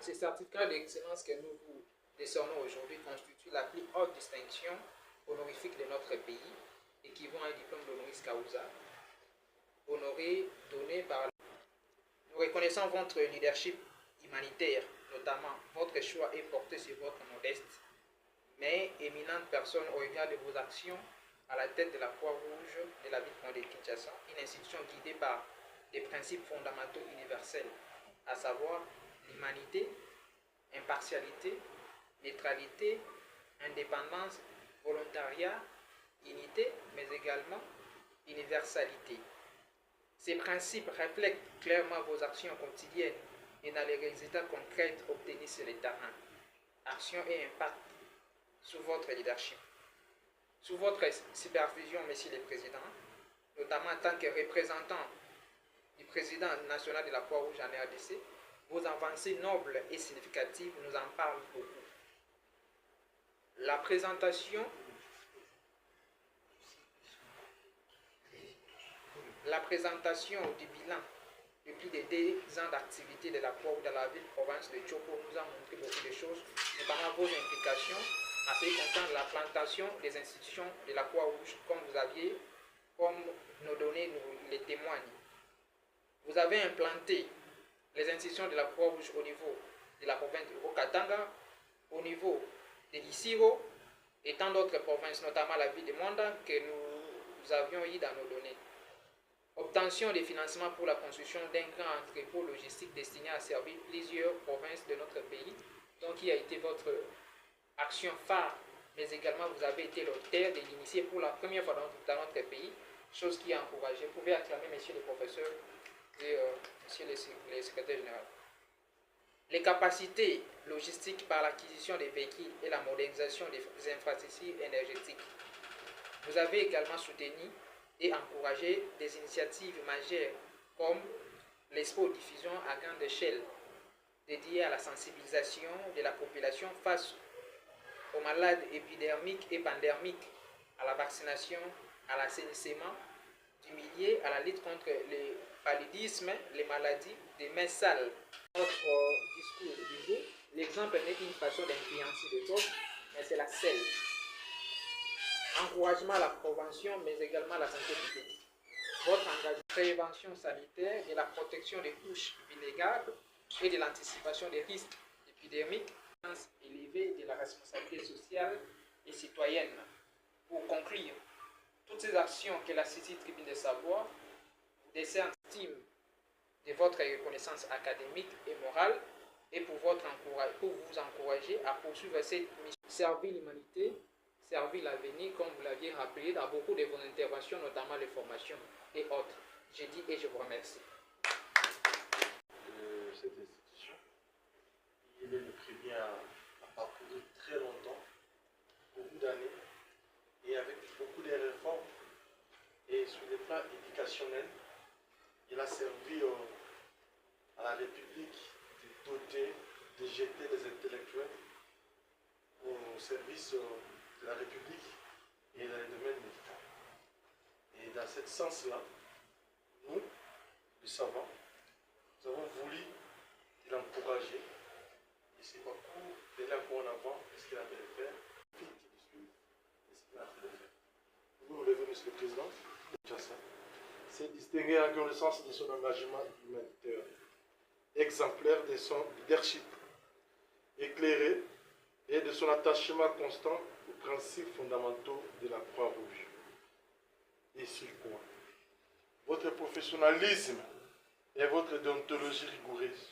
Ces certificats d'excellence que nous vous décernons aujourd'hui constituent la plus haute distinction honorifique de notre pays, équivaut à un diplôme d'honoris causa, honoré donné par... Nous reconnaissons votre leadership humanitaire, notamment votre choix est porté sur votre modeste, mais éminente personne au regard de vos actions à la tête de la Croix-Rouge de la ville de Kinshasa, une institution guidée par des principes fondamentaux universels, à savoir l'humanité, impartialité, neutralité, indépendance, volontariat, unité, mais également universalité. Ces principes reflètent clairement vos actions quotidiennes et dans les résultats concrets obtenus sur le terrain. Action et impact sous votre leadership. Sous votre supervision, Monsieur le Président, notamment en tant que représentant du président national de la Croix-Rouge en RDC, vos avancées nobles et significatives nous en parlent beaucoup. La présentation du bilan de plus de 2 ans d'activité de la Croix-Rouge dans la ville-province de Tchoko nous a montré beaucoup de choses, notamment vos implications en ce qui concerne la plantation des institutions de la Croix-Rouge, comme nos données nous les témoignent. Vous avez implanté les institutions de la Croix-Rouge au niveau de la province de Haut-Katanga, au niveau de l'Issiro et tant d'autres provinces, notamment la ville de Mwanda, que nous avions eu dans nos données. Obtention des financements pour la construction d'un grand entrepôt logistique destiné à servir plusieurs provinces de notre pays, donc qui a été votre action phare, mais également vous avez été l'auteur de l'initier pour la première fois dans notre pays, chose qui a encouragé. Vous pouvez acclamer Monsieur le professeur et Monsieur le secrétaire général. Les capacités logistiques par l'acquisition des véhicules et la modernisation des infrastructures énergétiques. Vous avez également soutenu et encouragé des initiatives majeures comme l'expo diffusion à grande échelle dédiée à la sensibilisation de la population face aux malades épidermiques et pandermiques, à la vaccination, à l'assainissement du milieu, à la lutte contre le paludisme, les maladies des mains sales. Notre discours du jour, l'exemple n'est qu'une façon d'influencer les autres, mais c'est la seule. Encouragement à la prévention, mais également à la santé publique. Votre engagement de prévention sanitaire et la protection des couches vulnérables et de l'anticipation des risques épidémiques, élevée de la responsabilité sociale et citoyenne. Pour conclure, toutes ces actions que la Cité Tribune de Savoie vous décerne estime de votre reconnaissance académique et morale et pour vous encourager à poursuivre cette mission. Servir l'humanité, servir l'avenir, comme vous l'aviez rappelé dans beaucoup de vos interventions, notamment les formations et autres. J'ai dit et je vous remercie. Cette institution, il est le premier à parcourir très longtemps, beaucoup d'années, et avec beaucoup de réformes. Et sur le plan éducationnel, il a servi à la République de doter, de jeter les intellectuels au service de la République et dans les domaines médicaux. Et dans ce sens-là, nous, les savants, nous avons voulu l'encourager. Et c'est beaucoup d'aller encore en avant, ce qu'il a fait de faire, et ce qu'il a fait de faire. Vous vous levez, Monsieur le Président, c'est distingué en reconnaissance de son engagement humanitaire, exemplaire de son leadership, éclairé et de son attachement constant aux principes fondamentaux de la Croix-Rouge. Et sur quoi votre professionnalisme et votre déontologie rigoureuse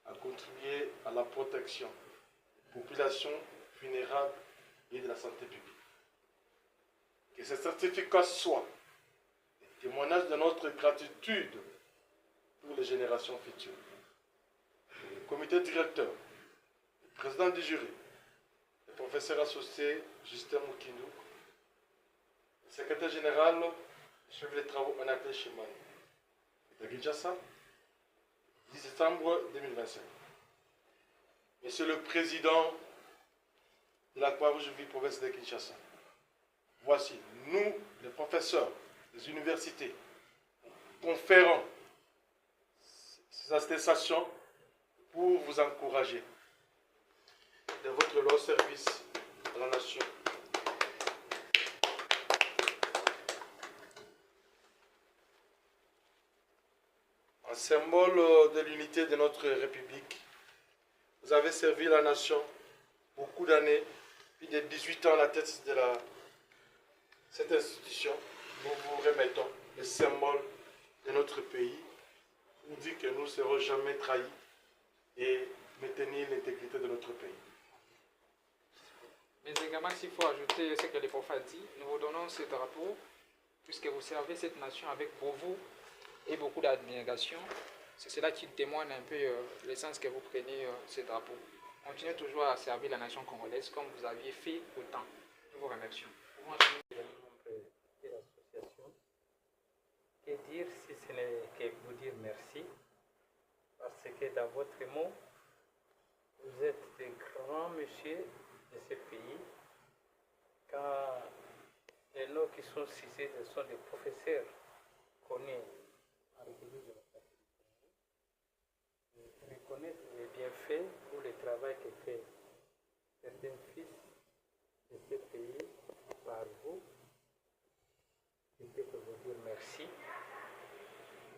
a contribué à la protection des populations vulnérables et de la santé publique. Que ces certificats soient des témoignages de notre gratitude pour les générations futures. Le comité directeur, le président du jury, le professeur associé Justin Moukindou, le secrétaire général, le chef des travaux Onaté Chimane, de Kinshasa, 10 décembre 2025. Monsieur le Président de la Croix-Rouge ville province de Kinshasa, voici, nous, les professeurs des universités, conférons ces attestations pour vous encourager dans votre long service à la nation. En symbole de l'unité de notre République, vous avez servi la nation beaucoup d'années, puis de 18 ans à la tête de cette institution. Nous vous remettons le symbole de notre pays pour dire que nous ne serons jamais trahis et maintenir l'intégrité de notre pays. Mais également, s'il faut ajouter ce que le prophète a dit, nous vous donnons ce drapeau, puisque vous servez cette nation avec bravoure et beaucoup d'abnégation. C'est cela qui témoigne un peu le sens que vous prenez ce drapeau. Continuez toujours à servir la nation congolaise comme vous aviez fait autant. Nous vous remercions. Que dire si ce n'est que vous dire merci, parce que dans votre mot, vous êtes des grands messieurs de ce pays, quand les noms qui sont cités sont des professeurs connus en République démocratique du Congo. Reconnaître les bienfaits ou le travail que fait certains fils de ce pays par vous, je peux vous dire merci.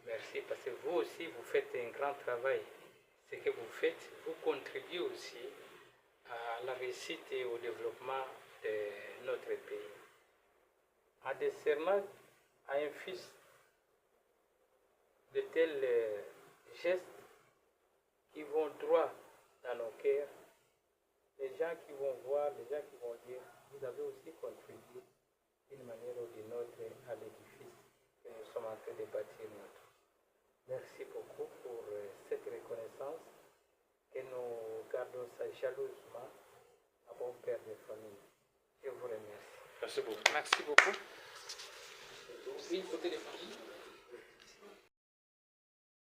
Merci parce que vous aussi, vous faites un grand travail. Ce que vous faites, vous contribuez aussi à la réussite et au développement de notre pays. En décernant à un fils de tels gestes qui vont droit dans nos cœurs, les gens qui vont voir, les gens qui vont dire, vous avez aussi contribué d'une manière ou d'une autre à l'édifice que nous sommes en train de bâtir notre. Merci beaucoup pour cette reconnaissance que nous gardons ça jalousement à bon père de famille. Je vous remercie. Merci beaucoup. Merci beaucoup. Oui, côté des familles.